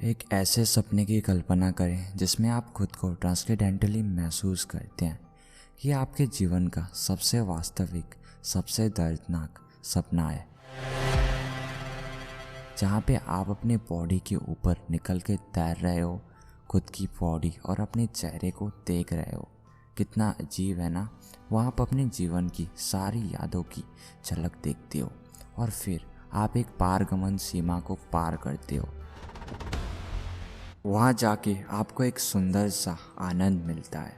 एक ऐसे सपने की कल्पना करें जिसमें आप खुद को ट्रांसकेंडेंटली महसूस करते हैं। ये आपके जीवन का सबसे वास्तविक, सबसे दर्दनाक सपना है, जहाँ पे आप अपने बॉडी के ऊपर निकल के तैर रहे हो, खुद की बॉडी और अपने चेहरे को देख रहे हो। कितना अजीब है ना। वहाँ आप अपने जीवन की सारी यादों की झलक देखते हो और फिर आप एक पारगमन सीमा को पार करते हो। वहाँ जाके आपको एक सुंदर सा आनंद मिलता है।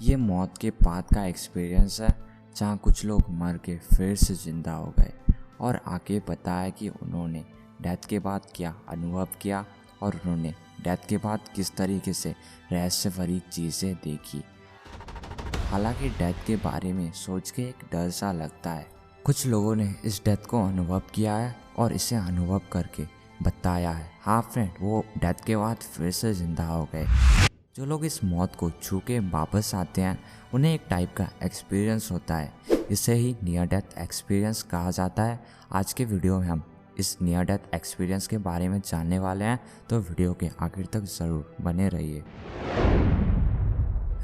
ये मौत के बाद का एक्सपीरियंस है, जहाँ कुछ लोग मर के फिर से जिंदा हो गए और आके बताया कि उन्होंने डेथ के बाद क्या अनुभव किया और उन्होंने डेथ के बाद किस तरीके से रहस्य भरी चीज़ें देखी। हालांकि डेथ के बारे में सोच के एक डर सा लगता है। कुछ लोगों ने इस डेथ को अनुभव किया है और इसे अनुभव करके बताया है। हाँ फ्रेंड, वो डेथ के बाद फिर से जिंदा हो गए। जो लोग इस मौत को छू के वापस आते हैं, उन्हें एक टाइप का एक्सपीरियंस होता है। इसे ही नियर डेथ एक्सपीरियंस कहा जाता है। आज के वीडियो में हम इस नियर डेथ एक्सपीरियंस के बारे में जानने वाले हैं, तो वीडियो के आखिर तक ज़रूर बने रहिए।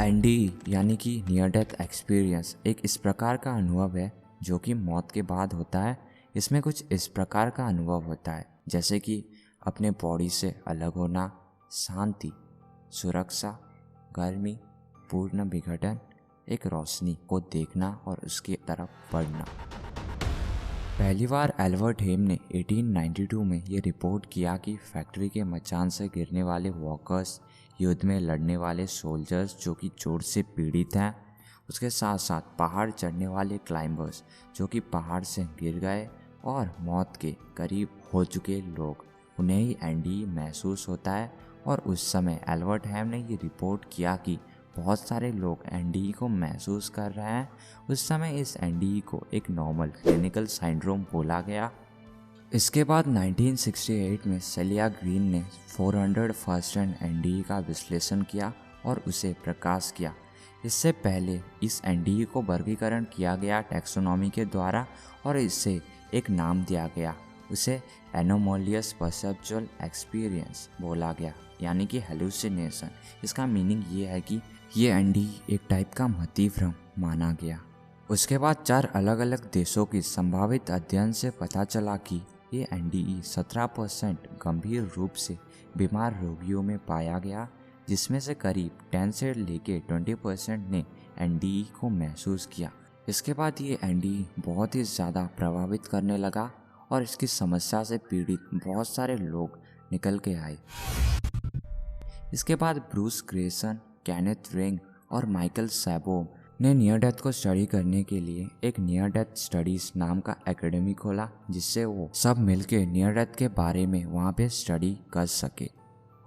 एनडीई यानी कि नियर डेथ एक्सपीरियंस एक इस प्रकार का अनुभव है जो कि मौत के बाद होता है। इसमें कुछ इस प्रकार का अनुभव होता है जैसे कि अपने बॉडी से अलग होना, शांति, सुरक्षा, गर्मी, पूर्ण विघटन, एक रोशनी को देखना और उसकी तरफ बढ़ना। पहली बार एल्बर्ट हेम ने 1892 में ये रिपोर्ट किया कि फैक्ट्री के मचान से गिरने वाले वर्कर्स, युद्ध में लड़ने वाले सोल्जर्स जो कि चोट से पीड़ित हैं, उसके साथ साथ पहाड़ चढ़ने वाले क्लाइंबर्स जो कि पहाड़ से गिर गए और मौत के करीब हो चुके लोग, उन्हें ही एनडीई महसूस होता है। और उस समय एल्बर्ट हेम ने ये रिपोर्ट किया कि बहुत सारे लोग एनडीई को महसूस कर रहे हैं। उस समय इस एनडीई को एक नॉर्मल क्लिनिकल सिंड्रोम बोला गया। इसके बाद 1968 में सेलिया ग्रीन ने 400% एनडीई का विश्लेषण किया और उसे प्रकाश किया। इससे पहले इस एनडीई को वर्गीकरण किया गया टैक्सोनॉमी के द्वारा और इसे एक नाम दिया गया। उसे एनोमोलियस परसेप्चुअल एक्सपीरियंस बोला गया, यानी कि हेलुसिनेशन। इसका मीनिंग ये है कि ये एनडीई एक टाइप का मति भ्रम माना गया। उसके बाद 4 अलग अलग देशों की संभावित अध्ययन से पता चला कि ये एनडीई 17% गंभीर रूप से बीमार रोगियों में पाया गया, जिसमें से करीब 10 से लेके 20% ने एनडीई को महसूस किया। इसके बाद ये एनडीई बहुत ही ज़्यादा प्रभावित करने लगा और इसकी समस्या से पीड़ित बहुत सारे लोग निकल के आए। इसके बाद ब्रूस ग्रेसन, केनेथ रिंग और माइकल सैबो ने नियर डेथ को स्टडी करने के लिए एक नियर डेथ स्टडीज नाम का एकेडमी खोला, जिससे वो सब मिलके नियर डेथ के बारे में वहाँ पे स्टडी कर सके।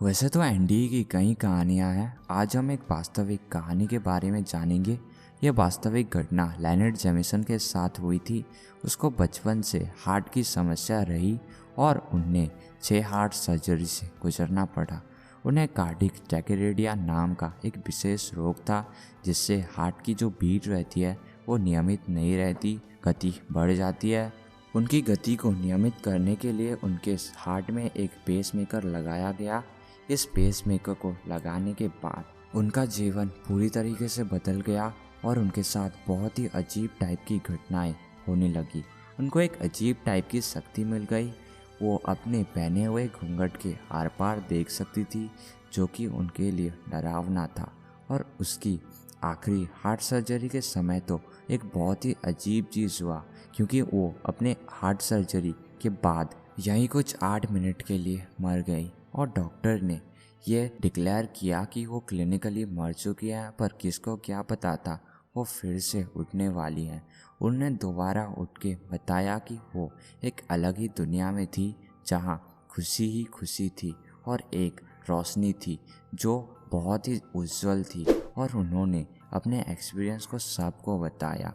वैसे तो एनडीई की कई कहानियाँ हैं। आज हम एक वास्तविक कहानी के बारे में जानेंगे। यह वास्तविक घटना लेनर्ड जेमिसन के साथ हुई थी। उसको बचपन से हार्ट की समस्या रही और उन्हें 6 हार्ट सर्जरी से गुजरना पड़ा। उन्हें कार्डिक टैकेरेडिया नाम का एक विशेष रोग था, जिससे हार्ट की जो बीट रहती है वो नियमित नहीं रहती, गति बढ़ जाती है। उनकी गति को नियमित करने के लिए उनके हार्ट में एक पेसमेकर लगाया गया। इस पेसमेकर को लगाने के बाद उनका जीवन पूरी तरीके से बदल गया और उनके साथ बहुत ही अजीब टाइप की घटनाएं होने लगी। उनको एक अजीब टाइप की शक्ति मिल गई। वो अपने पहने हुए घूंघट के आर पार देख सकती थी, जो कि उनके लिए डरावना था। और उसकी आखिरी हार्ट सर्जरी के समय तो एक बहुत ही अजीब चीज़ हुआ, क्योंकि वो अपने हार्ट सर्जरी के बाद यहीं कुछ 8 मिनट के लिए मर गई और डॉक्टर ने ये डिक्लेयर किया कि वो क्लिनिकली मर चुकी है, पर किसको क्या पता था वो फिर से उठने वाली हैं। उन्होंने दोबारा उठ के बताया कि वो एक अलग ही दुनिया में थी, जहाँ खुशी ही खुशी थी और एक रोशनी थी जो बहुत ही उज्जवल थी। और उन्होंने अपने एक्सपीरियंस को सबको बताया।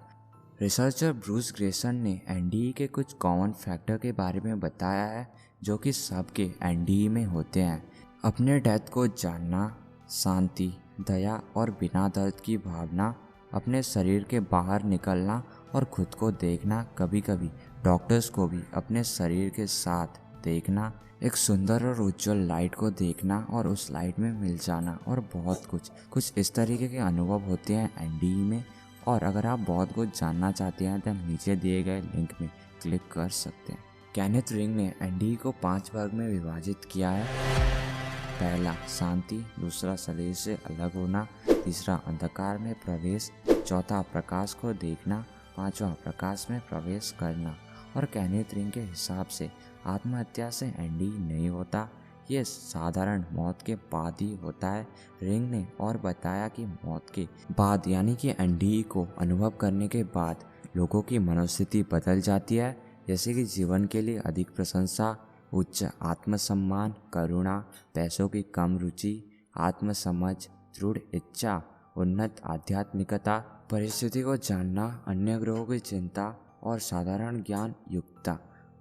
रिसर्चर ब्रूस ग्रेसन ने एनडीई के कुछ कॉमन फैक्टर के बारे में बताया है, जो कि सबके एनडीई में होते हैं। अपने डेथ को जानना, शांति, दया और बिना दर्द की भावना, अपने शरीर के बाहर निकलना और खुद को देखना, कभी कभी डॉक्टर्स को भी अपने शरीर के साथ देखना, एक सुंदर और उज्जवल लाइट को देखना और उस लाइट में मिल जाना और बहुत कुछ इस तरीके के अनुभव होते हैं एनडीई में। और अगर आप बहुत कुछ जानना चाहते हैं तो नीचे दिए गए लिंक में क्लिक कर सकते हैं। केनेथ रिंग ने एनडीई को 5 वर्ग में विभाजित किया है। पहला शांति, दूसरा शरीर से अलग होना, तीसरा अंधकार में प्रवेश, चौथा प्रकाश को देखना, पांचवा प्रकाश में प्रवेश करना। और केनेथ रिंग के हिसाब से आत्महत्या से एनडीई नहीं होता, ये साधारण मौत के बाद ही होता है। रिंग ने और बताया कि मौत के बाद यानी कि एनडीई को अनुभव करने के बाद लोगों की मनोस्थिति बदल जाती है, जैसे कि जीवन के लिए अधिक प्रशंसा, उच्च आत्मसम्मान, करुणा, पैसों की कम रुचि, आत्मसमझ, दृढ़ इच्छा, उन्नत आध्यात्मिकता, परिस्थिति को जानना, अन्य ग्रहों की चिंता और साधारण ज्ञान युक्ता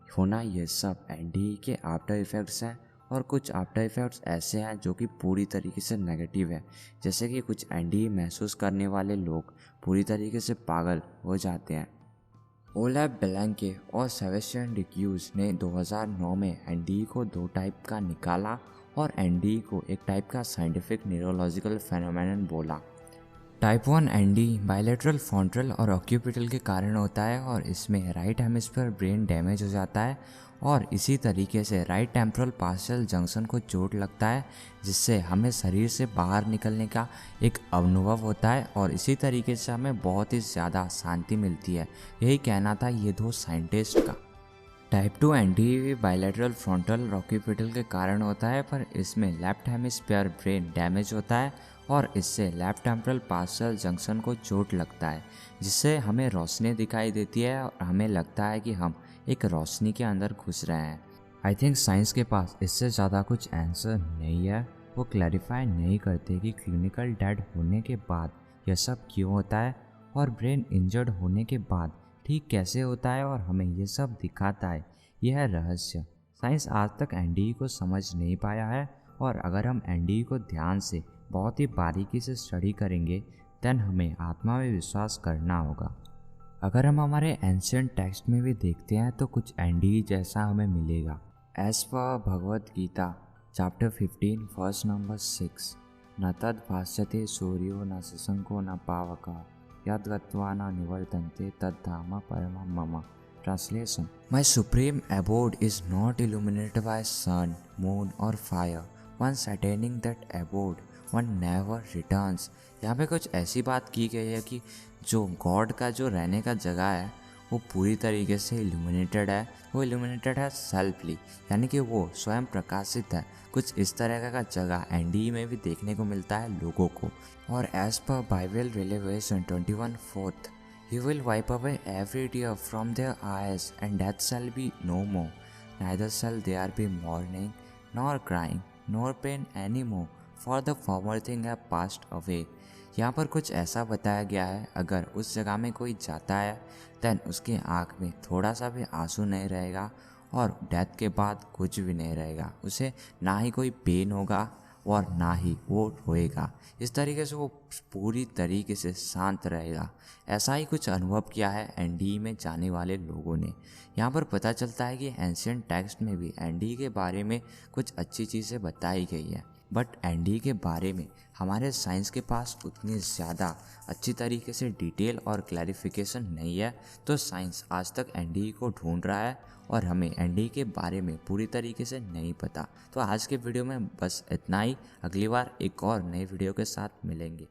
होना, ये सब एनडीई के आफ्टर इफेक्ट्स हैं। और कुछ आफ्टर इफेक्ट्स ऐसे हैं जो कि पूरी तरीके से नेगेटिव है, जैसे कि कुछ एनडीई महसूस करने वाले लोग पूरी तरीके से पागल हो जाते हैं। ओलेफ बेलेंके और सेबेस्टियन डिक्यूज ने 2009 में एनडीई को 2 टाइप का निकाला और एनडीई को एक टाइप का साइंटिफिक न्यूरोलॉजिकल फेनोमेनन बोला। टाइप 1 एनडीई बायलैटरल फ्रंटल और ऑक्यूपिटल के कारण होता है और इसमें राइट हेमिस्फीयर ब्रेन डैमेज हो जाता है और इसी तरीके से राइट टेम्पोरल पार्शियल जंक्शन को चोट लगता है, जिससे हमें शरीर से बाहर निकलने का एक अनुभव होता है और इसी तरीके से हमें बहुत ही ज़्यादा शांति मिलती है। यही कहना था ये 2 साइंटिस्ट का। टाइप 2 एनडीई बायलैटरल फ्रंटल और ऑक्यूपिटल के कारण होता है, पर इसमें लेफ्ट हेमिस्फीयर ब्रेन डैमेज होता है और इससे लेफ्ट टेम्पोरल पार्शियल जंक्शन को चोट लगता है, जिससे हमें रोशनी दिखाई देती है और हमें लगता है कि हम एक रोशनी के अंदर घुस रहे हैं। आई थिंक साइंस के पास इससे ज़्यादा कुछ आंसर नहीं है। वो क्लैरिफाई नहीं करते कि क्लिनिकल डेड होने के बाद यह सब क्यों होता है और ब्रेन इंजर्ड होने के बाद ठीक कैसे होता है और हमें ये सब दिखाता है। यह है रहस्य। साइंस आज तक एनडीई को समझ नहीं पाया है और अगर हम एनडीई को ध्यान से बहुत ही बारीकी से स्टडी करेंगे देन हमें आत्मा में विश्वास करना होगा। अगर हम हमारे एंशिएंट टेक्स्ट में भी देखते हैं तो कुछ एनडीई जैसा हमें मिलेगा। As per Bhagavad Gita chapter 15 verse number 6, न तद भाष्यते सूर्यो न शशंको न पावकः यद गत्वा न निवर्तन्ते तद धाम परमं मम। Translation: My supreme abode is not illuminated by sun, moon or fire. Once attaining that abode, one never returns. यहाँ पे कुछ ऐसी बात की गई है कि जो गॉड का जो रहने का जगह है वो पूरी तरीके से इल्यूमिनेटेड है। वो इल्यूमिनेटेड है सेल्फली, यानी कि वो स्वयं प्रकाशित है। कुछ इस तरह का जगह एनडीई में भी देखने को मिलता है लोगों को। और as per Bible Revelation 21:4, He will wipe away every tear from their eyes, and death shall be no more. Neither shall there be mourning, nor crying, nor pain any more, for the former things have passed away. यहाँ पर कुछ ऐसा बताया गया है, अगर उस जगह में कोई जाता है देन उसकी आँख में थोड़ा सा भी आंसू नहीं रहेगा और डेथ के बाद कुछ भी नहीं रहेगा। उसे ना ही कोई पेन होगा और ना ही वो रोएगा। इस तरीके से वो पूरी तरीके से शांत रहेगा। ऐसा ही कुछ अनुभव किया है एनडीई में जाने वाले लोगों ने। यहाँ पर पता चलता है कि एंशिएंट टेक्स्ट में भी एनडीई के बारे में कुछ अच्छी चीज़ें बताई गई है, बट एनडीई के बारे में हमारे साइंस के पास उतनी ज़्यादा अच्छी तरीके से डिटेल और क्लैरिफिकेशन नहीं है। तो साइंस आज तक एनडीई को ढूंढ रहा है और हमें एनडीई के बारे में पूरी तरीके से नहीं पता। तो आज के वीडियो में बस इतना ही। अगली बार एक और नई वीडियो के साथ मिलेंगे।